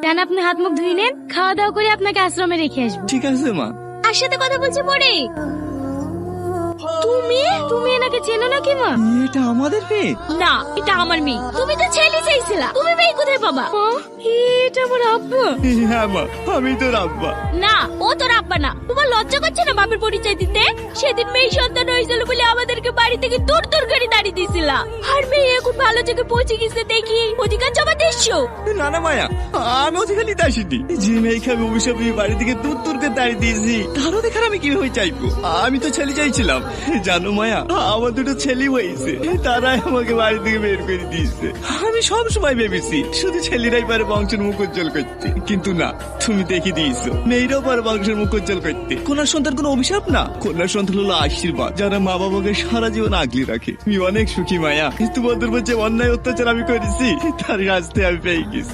জান আপনি হাত মুখ ধুয়ে নেন, খাওয়া দাওয়া করে আপনাকে আশ্রমে রেখে আসবো। ঠিক আছে মা। আর সাথে কথা বলছি পরে। তুমি এনাকে চেনো নাকি মা? এটা আমাদের মেয়ে? না, এটা আমার মেয়ে। তুমি তো ছেলে চাইছিলা, তুমি মেয়ে কোথায় পাবা? এটা আমার আব্বা। হ্যাঁ মা, আমি তোর আব্বা। না, ও তোর আব্বা না। তোমার লজ্জা করছে না বাপের পরিচয় দিতে? সেদিন মেয়ে সন্তান হয়েছিল বলে আমাদেরকে বাড়ি থেকে দূর দূর করে দাঁড়িয়ে দিয়েছিলা। আর মেয়ে এখন ভালো জায়গায় পৌঁছে গেছে দেখি অধিকার জমা দিচ্ছো। না না মায়া, আমি অধিকার নিতে আসিনি। যে মেয়েকে আমি অভিশাপ নিয়ে বাড়ি থেকে দূর দূর করে দাঁড়িয়ে দিয়েছি, তারও দেখার আমি কিভাবে চাইবো? আমি তো ছেলে চাইছিলাম। জানো মায়া, আমার দুটো ছেলে হয়েছে, তারাই আমাকে বাড়ি থেকে বের করে দিয়েছে। আমি সব সময় ভেবেছি শুধু ছেলেরাই পারে বংশের মুখ উজ্জ্বল করতে, কিন্তু না, তুমি দেখে দিয়েছো মেয়েরাও পারে বংশের মুখ উজ্জ্বল করতে। কন্যার সন্তান কোনো অভিশাপ না, কন্যার সন্তান হলো আশীর্বাদ, যারা মা বাবাকে সারা জীবন আগলে রাখে। আমি অনেক সুখী মায়া, তোমাদের উপর যে অন্যায় অত্যাচার আমি করেছি তার শাস্তি আমি পেয়ে গেছি।